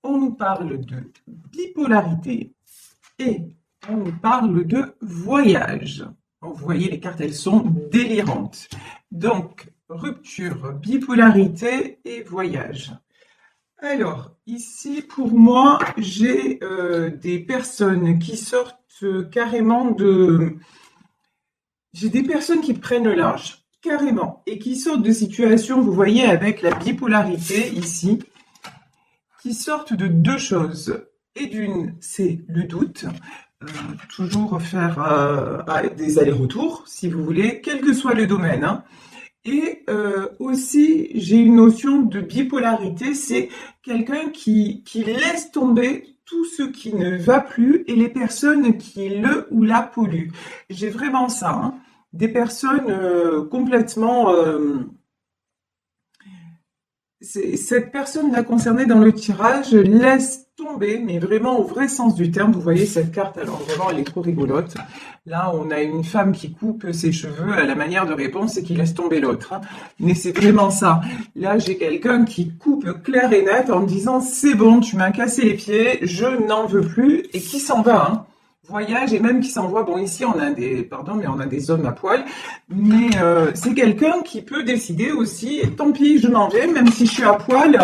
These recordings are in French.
on nous parle de bipolarité et on nous parle de voyage. Vous voyez, les cartes, elles sont délirantes. Donc, rupture, bipolarité et voyage. Alors, ici, pour moi, j'ai des personnes qui sortent carrément de... J'ai des personnes qui prennent le large, carrément, et qui sortent de situations, vous voyez, avec la bipolarité, ici, qui sortent de deux choses. Et d'une, c'est le doute, toujours faire des allers-retours, si vous voulez, quel que soit le domaine, hein. Et aussi, j'ai une notion de bipolarité, c'est quelqu'un qui laisse tomber tout ce qui ne va plus et les personnes qui le ou la polluent. J'ai vraiment ça, hein. Des personnes complètement... cette personne-là concernée dans le tirage laisse tomber, mais vraiment au vrai sens du terme. Vous voyez cette carte, alors vraiment elle est trop rigolote. Là, on a une femme qui coupe ses cheveux à la manière de réponse et qui laisse tomber l'autre, hein. Mais c'est vraiment ça. Là, j'ai quelqu'un qui coupe clair et net en disant c'est bon, tu m'as cassé les pieds, je n'en veux plus, et qui s'en va, hein. Voyage et même qui s'envoie. Bon, ici on a on a des hommes à poil, mais c'est quelqu'un qui peut décider aussi. Tant pis, je m'en vais, même si je suis à poil,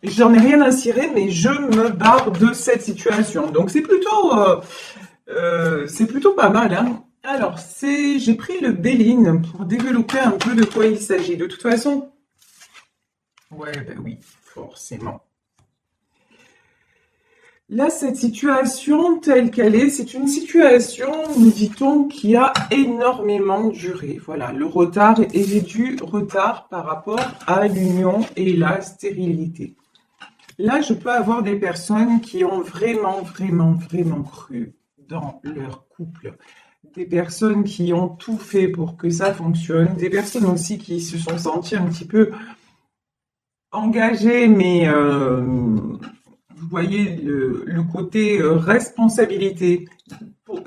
j'en ai rien à cirer, mais je me barre de cette situation. Donc c'est plutôt pas mal, hein. Alors j'ai pris le Béline pour développer un peu de quoi il s'agit. De toute façon, ouais, ben oui, forcément. Là, cette situation telle qu'elle est, c'est une situation, nous dit-on, qui a énormément duré. Voilà, le retard, et j'ai du retard par rapport à l'union et la stérilité. Là, je peux avoir des personnes qui ont vraiment, vraiment, vraiment cru dans leur couple. Des personnes qui ont tout fait pour que ça fonctionne. Des personnes aussi qui se sont senties un petit peu engagées, mais... vous voyez le côté responsabilité.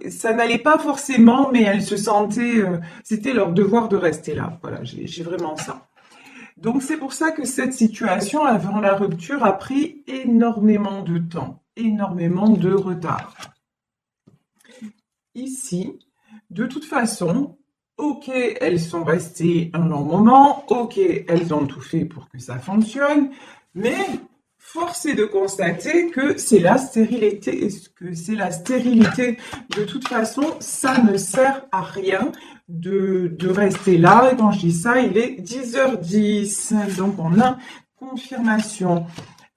Ça n'allait pas forcément, mais elles se sentaient, c'était leur devoir de rester là. Voilà, j'ai vraiment ça. Donc c'est pour ça que cette situation avant la rupture a pris énormément de temps, énormément de retard. Ici, de toute façon, ok, elles sont restées un long moment, ok, elles ont tout fait pour que ça fonctionne, mais force est de constater que c'est la stérilité. De toute façon, ça ne sert à rien de rester là. Et quand je dis ça, il est 10h10. Donc, on a confirmation.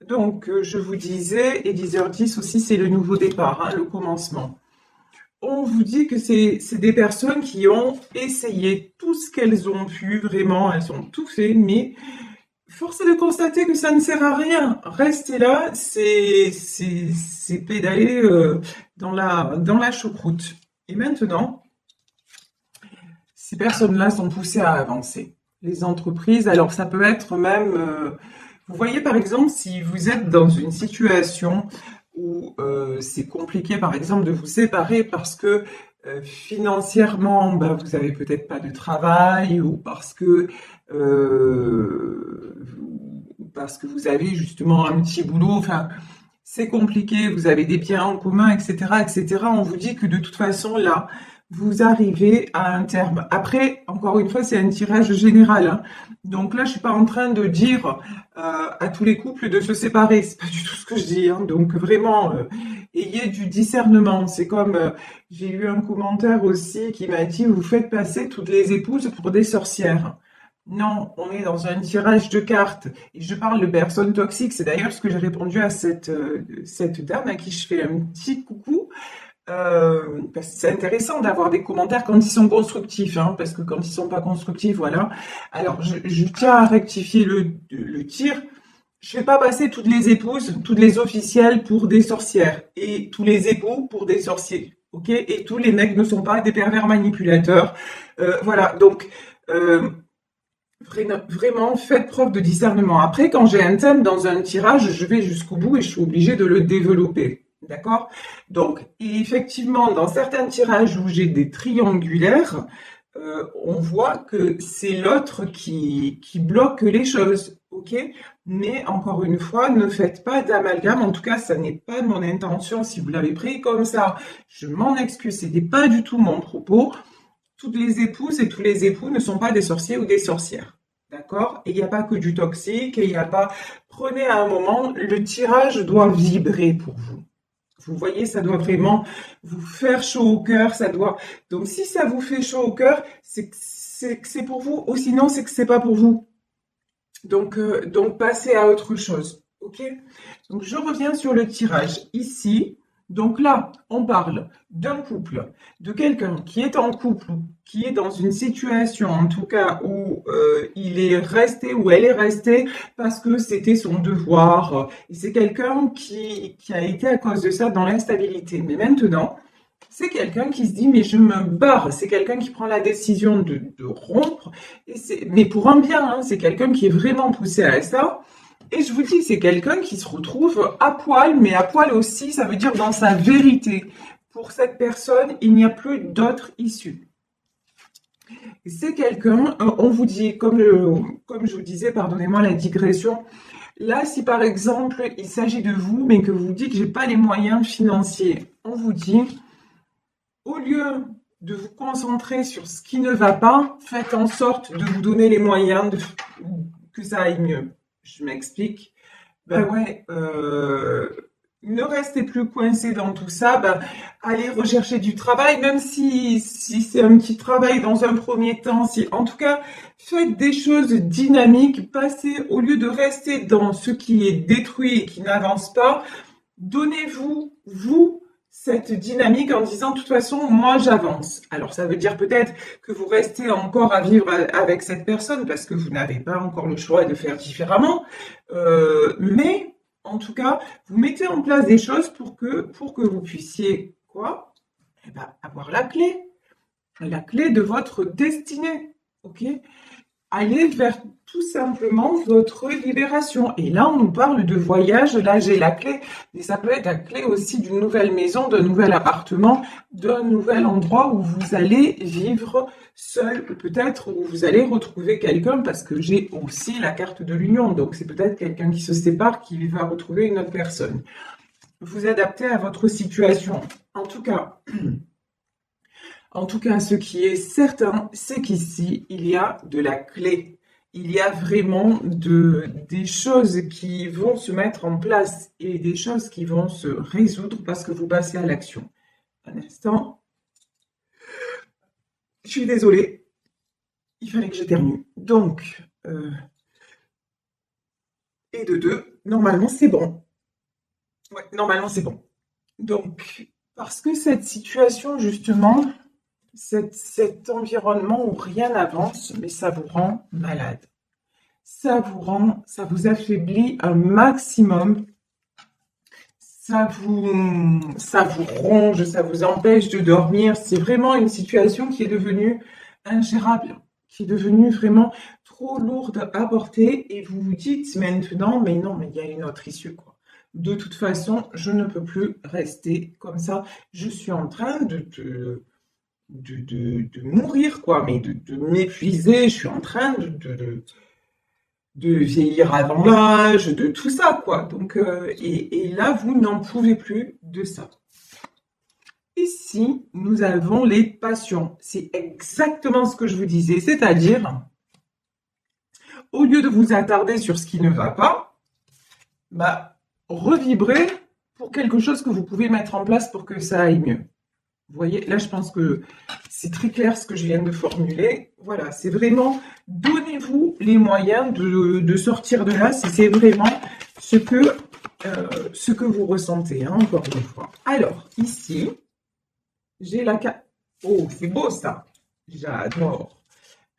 Donc, je vous disais, et 10h10 aussi, c'est le nouveau départ, hein, le commencement. On vous dit que c'est des personnes qui ont essayé tout ce qu'elles ont pu, vraiment, elles ont tout fait, mais... force est de constater que ça ne sert à rien. Rester là, c'est pédaler dans la choucroute. Et maintenant, ces personnes-là sont poussées à avancer. Les entreprises, alors ça peut être même... vous voyez par exemple, si vous êtes dans une situation où c'est compliqué par exemple de vous séparer parce que financièrement, vous n'avez peut-être pas de travail ou parce que vous avez justement un petit boulot, enfin, c'est compliqué, vous avez des biens en commun, etc., etc. On vous dit que de toute façon, là, vous arrivez à un terme. Après, encore une fois, c'est un tirage général, hein. Donc là, je suis pas en train de dire à tous les couples de se séparer. C'est pas du tout ce que je dis, hein. Donc vraiment, ayez du discernement. C'est comme j'ai eu un commentaire aussi qui m'a dit vous faites passer toutes les épouses pour des sorcières. Non, on est dans un tirage de cartes et je parle de personnes toxiques. C'est d'ailleurs ce que j'ai répondu à cette dame à qui je fais un petit coucou. Parce que c'est intéressant d'avoir des commentaires quand ils sont constructifs, hein, parce que quand ils sont pas constructifs, voilà. Alors, je tiens à rectifier le tir. Je fais pas passer toutes les épouses, toutes les officielles pour des sorcières et tous les époux pour des sorciers, ok? Et tous les mecs ne sont pas des pervers manipulateurs, voilà. Donc vraiment, faites preuve de discernement. Après, quand j'ai un thème dans un tirage, je vais jusqu'au bout et je suis obligée de le développer. D'accord? Donc, effectivement, dans certains tirages où j'ai des triangulaires, on voit que c'est l'autre qui bloque les choses. ok? Mais encore une fois, ne faites pas d'amalgame. En tout cas, ça n'est pas mon intention. Si vous l'avez pris comme ça, je m'en excuse. Ce n'était pas du tout mon propos. Toutes les épouses et tous les époux ne sont pas des sorciers ou des sorcières. D'accord? Et il n'y a pas que du toxique, et il n'y a pas. Prenez à un moment, le tirage doit vibrer pour vous. Vous voyez, ça doit vraiment vous faire chaud au cœur, ça doit. Donc, si ça vous fait chaud au cœur, c'est que c'est pour vous, ou sinon, c'est que c'est pas pour vous. Donc passez à autre chose. Ok? Donc, je reviens sur le tirage ici. Donc là, on parle d'un couple, de quelqu'un qui est en couple, qui est dans une situation, en tout cas, où il est resté ou elle est restée parce que c'était son devoir. Et c'est quelqu'un qui a été à cause de ça dans l'instabilité. Mais maintenant, c'est quelqu'un qui se dit, mais je me barre. C'est quelqu'un qui prend la décision de rompre. Mais pour un bien, hein, c'est quelqu'un qui est vraiment poussé à ça. Et je vous dis, c'est quelqu'un qui se retrouve à poil, mais à poil aussi, ça veut dire dans sa vérité. Pour cette personne, il n'y a plus d'autre issue. C'est quelqu'un, on vous dit, comme je vous disais, pardonnez-moi la digression, là, si par exemple, il s'agit de vous, mais que vous dites que j'ai pas les moyens financiers, on vous dit, au lieu de vous concentrer sur ce qui ne va pas, faites en sorte de vous donner les moyens que ça aille mieux. Je m'explique. Ben ouais, ne restez plus coincé dans tout ça. Ben, allez rechercher du travail, même si c'est un petit travail dans un premier temps. En tout cas, faites des choses dynamiques. Passez, au lieu de rester dans ce qui est détruit et qui n'avance pas, donnez-vous, vous, cette dynamique en disant, de toute façon, moi, j'avance. Alors, ça veut dire peut-être que vous restez encore à vivre avec cette personne parce que vous n'avez pas encore le choix de faire différemment. Mais, en tout cas, vous mettez en place des choses pour que vous puissiez, quoi? Eh ben, avoir la clé de votre destinée. OK? Allez vers tout simplement votre libération. Et là, on nous parle de voyage. Là, j'ai la clé. Mais ça peut être la clé aussi d'une nouvelle maison, d'un nouvel appartement, d'un nouvel endroit où vous allez vivre seul, ou peut-être où vous allez retrouver quelqu'un, parce que j'ai aussi la carte de l'union. Donc, c'est peut-être quelqu'un qui se sépare, qui va retrouver une autre personne. Vous adaptez à votre situation. En tout cas, ce qui est certain, c'est qu'ici, il y a de la clé. Il y a vraiment des choses qui vont se mettre en place et des choses qui vont se résoudre parce que vous passez à l'action. Un instant. Je suis désolée. Il fallait que j'éternue. Donc, et de deux, normalement, c'est bon. Ouais, normalement, c'est bon. Donc, parce que cette situation, justement, cet environnement où rien n'avance, mais ça vous rend malade. Ça vous affaiblit un maximum. Ça vous ronge, ça vous empêche de dormir. C'est vraiment une situation qui est devenue ingérable, qui est devenue vraiment trop lourde à porter. Et vous vous dites maintenant, mais non, mais il y a une autre issue, quoi. De toute façon, je ne peux plus rester comme ça. Je suis en train de mourir, quoi, mais de m'épuiser. Je suis en train de vieillir avant l'âge, de tout ça, quoi. Donc, et là, vous n'en pouvez plus de ça. Ici, nous avons les passions. C'est exactement ce que je vous disais, c'est-à-dire, au lieu de vous attarder sur ce qui ne va pas, bah, revibrez pour quelque chose que vous pouvez mettre en place pour que ça aille mieux. Vous voyez, là, je pense que c'est très clair ce que je viens de formuler. Voilà, c'est vraiment, donnez-vous les moyens de sortir de là si c'est vraiment ce que vous ressentez, hein, encore une fois. Alors, ici, j'ai la carte. Oh, c'est beau ça. J'adore.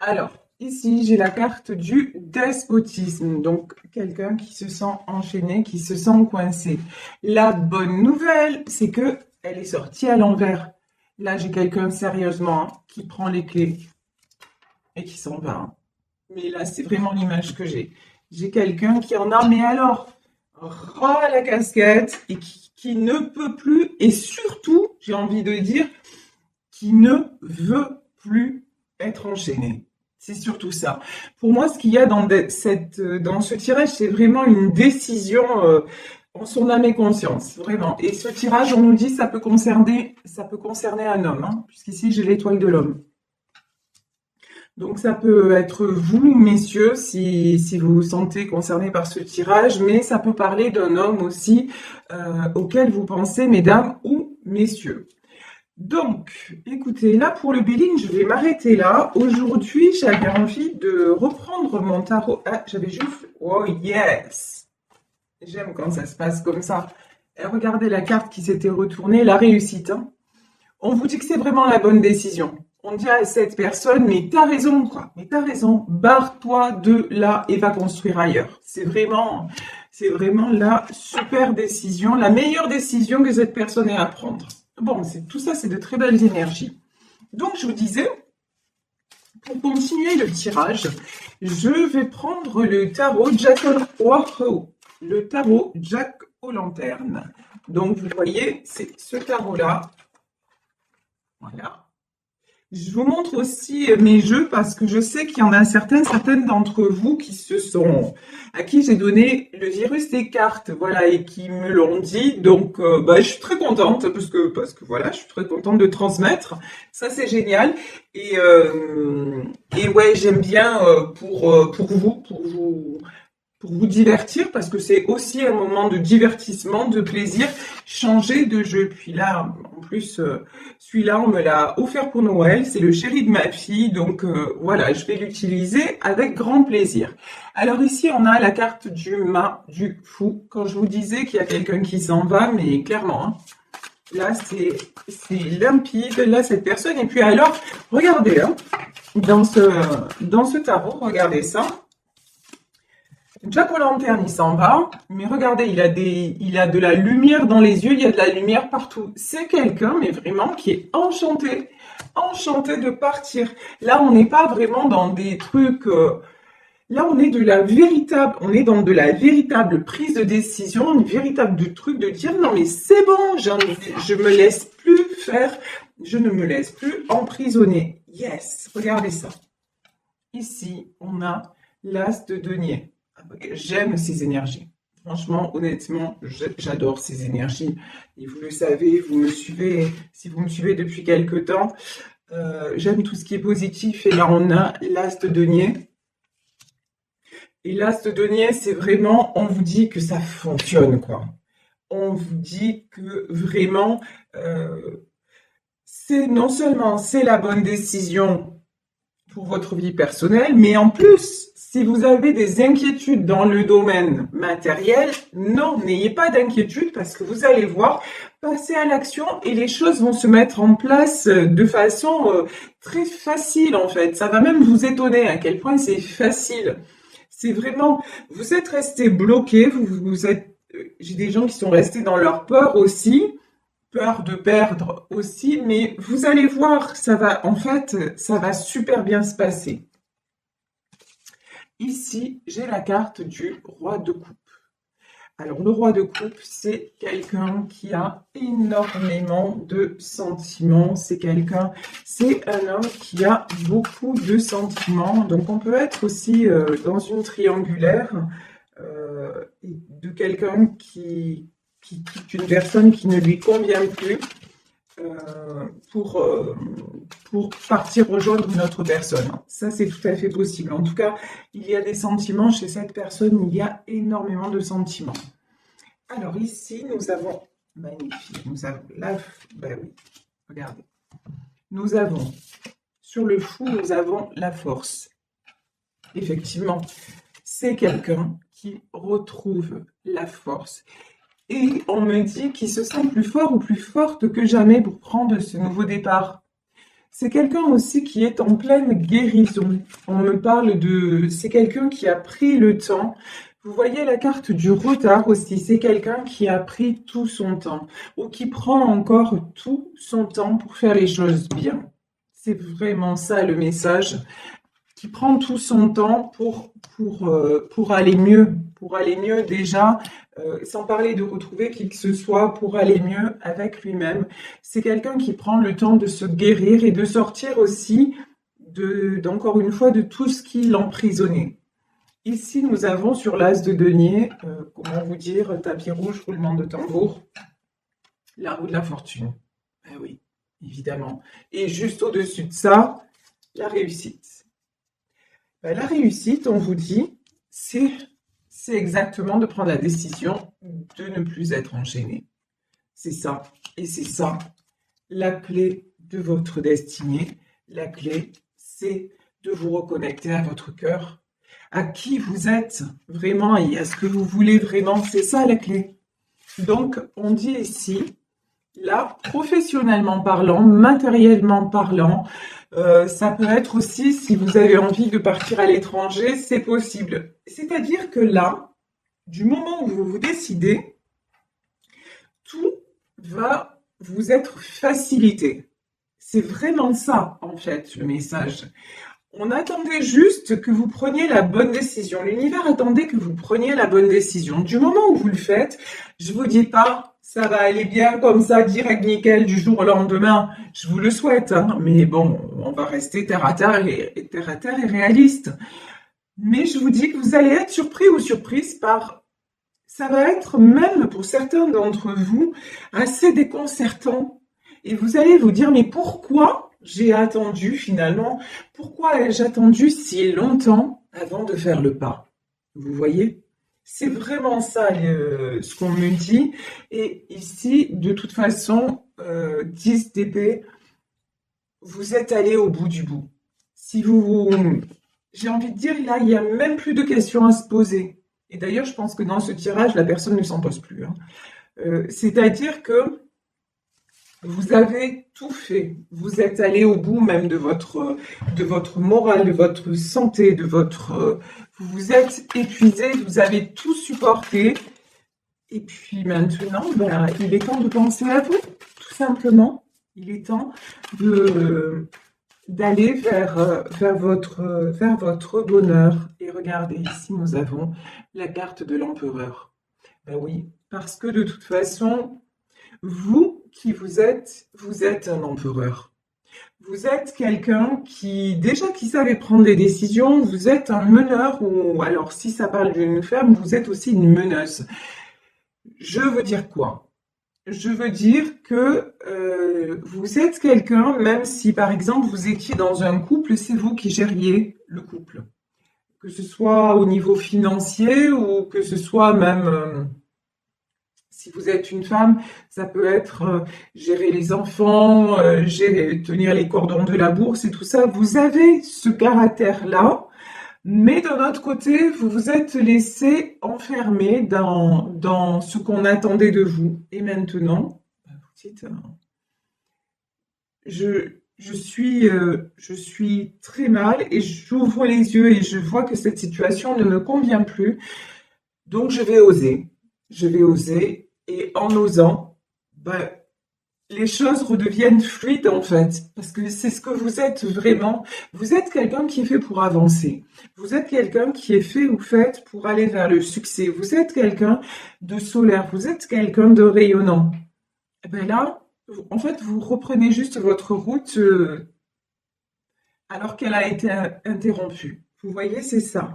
Alors, ici, j'ai la carte du despotisme. Donc, quelqu'un qui se sent enchaîné, qui se sent coincé. La bonne nouvelle, c'est que elle est sortie à l'envers. Là, j'ai quelqu'un sérieusement, hein, qui prend les clés et qui s'en va, hein. Mais là, c'est vraiment l'image que j'ai. J'ai quelqu'un qui en a, mais alors, ras la casquette et qui ne peut plus, et surtout, j'ai envie de dire, qui ne veut plus être enchaîné. C'est surtout ça. Pour moi, ce qu'il y a dans ce tirage, c'est vraiment une décision en son âme et conscience, vraiment. Et ce tirage, on nous dit, ça peut concerner un homme, hein, puisqu'ici j'ai l'étoile de l'homme. Donc ça peut être vous, messieurs, si vous vous sentez concerné par ce tirage, mais ça peut parler d'un homme aussi auquel vous pensez, mesdames ou messieurs. Donc, écoutez, là pour le billing, je vais m'arrêter là. Aujourd'hui, j'avais envie de reprendre mon tarot. Ah, j'avais juste... Oh yes! J'aime quand ça se passe comme ça. Et regardez la carte qui s'était retournée, la réussite, hein. On vous dit que c'est vraiment la bonne décision. On dit à cette personne, mais t'as raison, quoi. Mais t'as raison. Barre-toi de là et va construire ailleurs. C'est vraiment la super décision, la meilleure décision que cette personne ait à prendre. Bon, tout ça, c'est de très belles énergies. Donc, je vous disais, pour continuer le tirage, je vais prendre le tarot Jack le tarot Jack aux lanternes. Donc, vous voyez, c'est ce tarot-là. Voilà. Je vous montre aussi mes jeux parce que je sais qu'il y en a certaines d'entre vous à qui j'ai donné le virus des cartes, voilà, et qui me l'ont dit. Donc, je suis très contente parce que voilà, je suis très contente de transmettre. Ça, c'est génial. Et ouais, j'aime bien pour vous divertir, parce que c'est aussi un moment de divertissement, de plaisir, changer de jeu. Puis là, en plus, celui-là, on me l'a offert pour Noël, c'est le chéri de ma fille, donc voilà, je vais l'utiliser avec grand plaisir. Alors ici, on a la carte du mât, du fou, quand je vous disais qu'il y a quelqu'un qui s'en va, mais clairement, hein, là, c'est limpide, là, cette personne, et puis alors, regardez, hein, dans ce tarot, regardez ça. Jack aux lanternes, il s'en va, mais regardez, il a de la lumière dans les yeux, il y a de la lumière partout. C'est quelqu'un, mais vraiment, qui est enchanté de partir. Là, on n'est pas vraiment dans des trucs... là, on est dans de la véritable prise de décision, une véritable truc de dire, non mais c'est bon, je me laisse plus faire, je ne me laisse plus emprisonner. Yes, regardez ça. Ici, on a l'as de denier. J'aime ces énergies. Franchement, honnêtement, j'adore ces énergies. Et vous le savez, si vous me suivez depuis quelque temps, j'aime tout ce qui est positif. Et là, on a l'as de denier. Et l'as de denier, c'est vraiment, on vous dit que ça fonctionne, quoi. On vous dit que vraiment, non seulement c'est la bonne décision pour votre vie personnelle, mais en plus, si vous avez des inquiétudes dans le domaine matériel, non, n'ayez pas d'inquiétude parce que vous allez voir, passer à l'action et les choses vont se mettre en place de façon très facile en fait. Ça va même vous étonner à quel point c'est facile. C'est vraiment, vous êtes resté bloqué, j'ai des gens qui sont restés dans leur peur aussi, peur de perdre aussi, mais vous allez voir, ça va super bien se passer. Ici, j'ai la carte du roi de coupe. Alors, le roi de coupe, c'est quelqu'un qui a énormément de sentiments. C'est un homme qui a beaucoup de sentiments. Donc, on peut être aussi dans une triangulaire de quelqu'un qui quitte une personne qui ne lui convient plus pour partir rejoindre une autre personne. Ça, c'est tout à fait possible. En tout cas, il y a des sentiments chez cette personne, il y a énormément de sentiments. Alors ici, nous avons, magnifique, nous avons oui, regardez. Nous avons, sur le fou, nous avons la force. Effectivement, c'est quelqu'un qui retrouve la force. Et on me dit qu'il se sent plus fort ou plus forte que jamais pour prendre ce nouveau départ. C'est quelqu'un aussi qui est en pleine guérison. On me parle c'est quelqu'un qui a pris le temps. Vous voyez la carte du retard aussi. C'est quelqu'un qui a pris tout son temps ou qui prend encore tout son temps pour faire les choses bien. C'est vraiment ça le message. Qui prend tout son temps pour aller mieux. Pour aller mieux déjà, sans parler de retrouver qui que ce soit, pour aller mieux avec lui-même. C'est quelqu'un qui prend le temps de se guérir et de sortir aussi d'encore une fois, de tout ce qui l'emprisonnait. Ici, nous avons sur l'as de denier, comment vous dire, tapis rouge, roulement de tambour, la roue de la fortune. Ben oui, évidemment. Et juste au-dessus de ça, la réussite. Ben, la réussite, on vous dit, c'est exactement de prendre la décision de ne plus être enchaîné. C'est ça. Et c'est ça, la clé de votre destinée. La clé, c'est de vous reconnecter à votre cœur, à qui vous êtes vraiment et à ce que vous voulez vraiment. C'est ça la clé. Donc, on dit ici, là, professionnellement parlant, matériellement parlant, ça peut être aussi, si vous avez envie de partir à l'étranger, c'est possible. C'est-à-dire que là, du moment où vous vous décidez, tout va vous être facilité. C'est vraiment ça, en fait, le message. On attendait juste que vous preniez la bonne décision. L'univers attendait que vous preniez la bonne décision. Du moment où vous le faites, je vous dis pas, ça va aller bien comme ça, direct nickel, du jour au lendemain. Je vous le souhaite, hein, mais bon, on va rester terre à terre et réaliste. Mais je vous dis que vous allez être surpris ou surprise par... Ça va être, même pour certains d'entre vous, assez déconcertant. Et vous allez vous dire, mais pourquoi j'ai attendu finalement? Pourquoi ai-je attendu si longtemps avant de faire le pas? Vous voyez? C'est vraiment ça ce qu'on me dit. Et ici, de toute façon, 10 d'épée, vous êtes allé au bout du bout. Si vous... J'ai envie de dire, là, il n'y a même plus de questions à se poser. Et d'ailleurs, je pense que dans ce tirage, la personne ne s'en pose plus, hein. C'est-à-dire que vous avez tout fait. Vous êtes allé au bout même de votre morale, de votre santé, vous vous êtes épuisé, vous avez tout supporté. Et puis maintenant, ben, il est temps de penser à vous, tout simplement. Il est temps d'aller vers votre bonheur. Et regardez, ici, nous avons la carte de l'empereur. Ben oui, parce que de toute façon, vous qui vous êtes un empereur. Vous êtes quelqu'un qui savait prendre des décisions. Vous êtes un meneur, ou alors si ça parle d'une femme, vous êtes aussi une meneuse. Je veux dire quoi? Je veux dire que vous êtes quelqu'un, même si par exemple vous étiez dans un couple, c'est vous qui gériez le couple. Que ce soit au niveau financier ou que ce soit même, si vous êtes une femme, ça peut être gérer les enfants, tenir les cordons de la bourse et tout ça. Vous avez ce caractère-là. Mais d'un autre côté, vous vous êtes laissé enfermer dans ce qu'on attendait de vous. Et maintenant, vous dites, je suis très mal et j'ouvre les yeux et je vois que cette situation ne me convient plus. Donc je vais oser. Je vais oser et en osant, ben, les choses redeviennent fluides en fait, parce que c'est ce que vous êtes vraiment. Vous êtes quelqu'un qui est fait pour avancer. Vous êtes quelqu'un qui est fait ou faite pour aller vers le succès. Vous êtes quelqu'un de solaire. Vous êtes quelqu'un de rayonnant. Et ben là, en fait, vous reprenez juste votre route alors qu'elle a été interrompue. Vous voyez, c'est ça.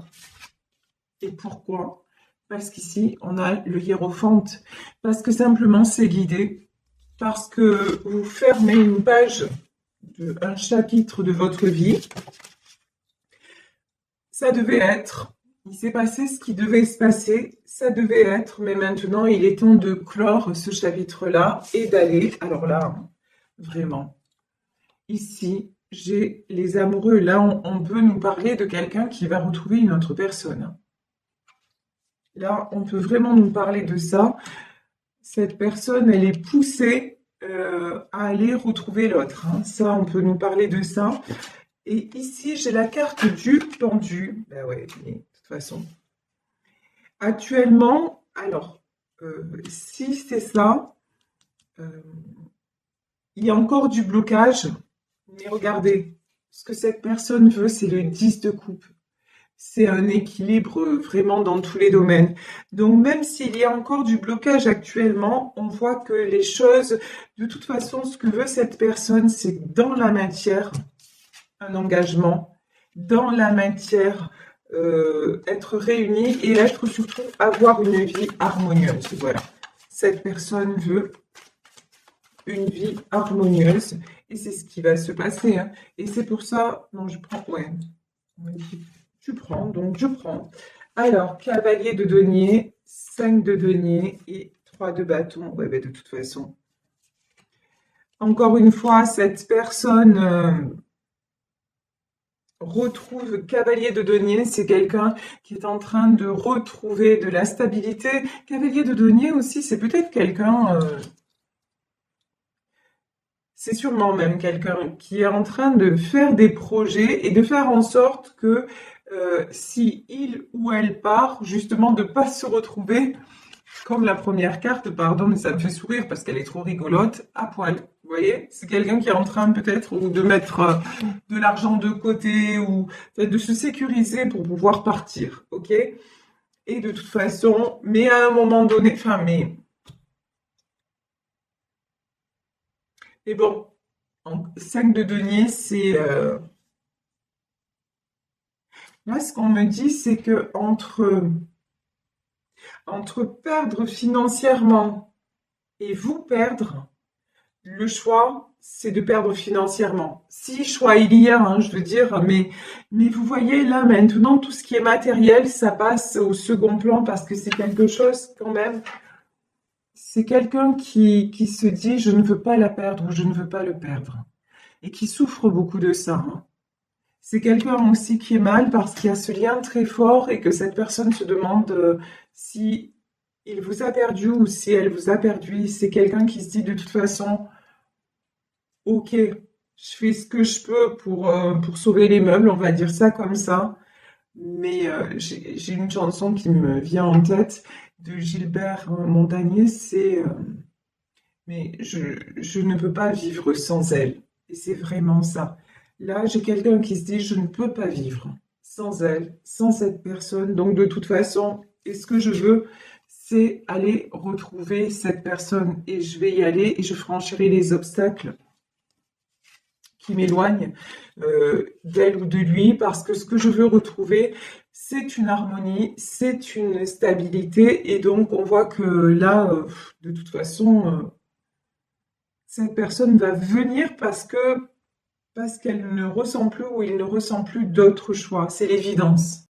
Et pourquoi? Parce qu'ici, on a le hiérophante. Parce que simplement, c'est guidé. Parce que vous fermez une page, un chapitre de votre vie. Ça devait être, il s'est passé ce qui devait se passer, ça devait être, mais maintenant il est temps de clore ce chapitre-là et d'aller, alors là, vraiment, ici, j'ai les amoureux, là on peut nous parler de quelqu'un qui va retrouver une autre personne. Là, on peut vraiment nous parler de ça. Cette personne, elle est poussée à aller retrouver l'autre, hein. Ça, on peut nous parler de ça. Et ici, j'ai la carte du pendu. Ben ouais, mais de toute façon. Actuellement, alors, si c'est ça, il y a encore du blocage. Mais regardez, ce que cette personne veut, c'est le 10 de coupe. C'est un équilibre vraiment dans tous les domaines. Donc même s'il y a encore du blocage actuellement, on voit que les choses, de toute façon, ce que veut cette personne, c'est dans la matière, un engagement dans la matière, être réunis et être surtout avoir une vie harmonieuse. Voilà. Cette personne veut une vie harmonieuse et c'est ce qui va se passer, hein. Et c'est pour ça, non, je prends, ouais, on m'a dit, tu prends, donc je prends. Alors, cavalier de denier, 5 de denier et 3 de bâton. Ouais, ben de toute façon, encore une fois, cette personne retrouve cavalier de denier, c'est quelqu'un qui est en train de retrouver de la stabilité. Cavalier de denier aussi, c'est peut-être quelqu'un, c'est sûrement même quelqu'un qui est en train de faire des projets et de faire en sorte que si il ou elle part, justement, de pas se retrouver comme la première carte, pardon, mais ça me fait sourire parce qu'elle est trop rigolote, à poil. Vous voyez, c'est quelqu'un qui est en train peut-être ou de mettre de l'argent de côté ou de se sécuriser pour pouvoir partir, ok? Et de toute façon, mais à un moment donné, enfin, mais bon, 5 de denier, c'est là ce qu'on me dit, c'est que entre perdre financièrement et vous perdre, le choix, c'est de perdre financièrement. Si choix il y a, hein, je veux dire, mais vous voyez là maintenant, tout ce qui est matériel, ça passe au second plan parce que c'est quelque chose quand même. C'est quelqu'un qui se dit je ne veux pas la perdre ou je ne veux pas le perdre et qui souffre beaucoup de ça, hein. C'est quelqu'un aussi qui est mal parce qu'il y a ce lien très fort et que cette personne se demande si il vous a perdu ou si elle vous a perdu. C'est quelqu'un qui se dit de toute façon, ok, je fais ce que je peux pour sauver les meubles, on va dire ça comme ça. Mais j'ai une chanson qui me vient en tête de Gilbert Montagnier, c'est mais je ne peux pas vivre sans elle. Et c'est vraiment ça. Là, j'ai quelqu'un qui se dit, je ne peux pas vivre sans elle, sans cette personne. Donc, de toute façon, et ce que je veux, c'est aller retrouver cette personne. Et je vais y aller et je franchirai les obstacles qui m'éloignent d'elle ou de lui, parce que ce que je veux retrouver, c'est une harmonie, c'est une stabilité. Et donc, on voit que là, de toute façon, cette personne va venir parce qu'elle ne ressent plus ou il ne ressent plus d'autre choix. C'est l'évidence.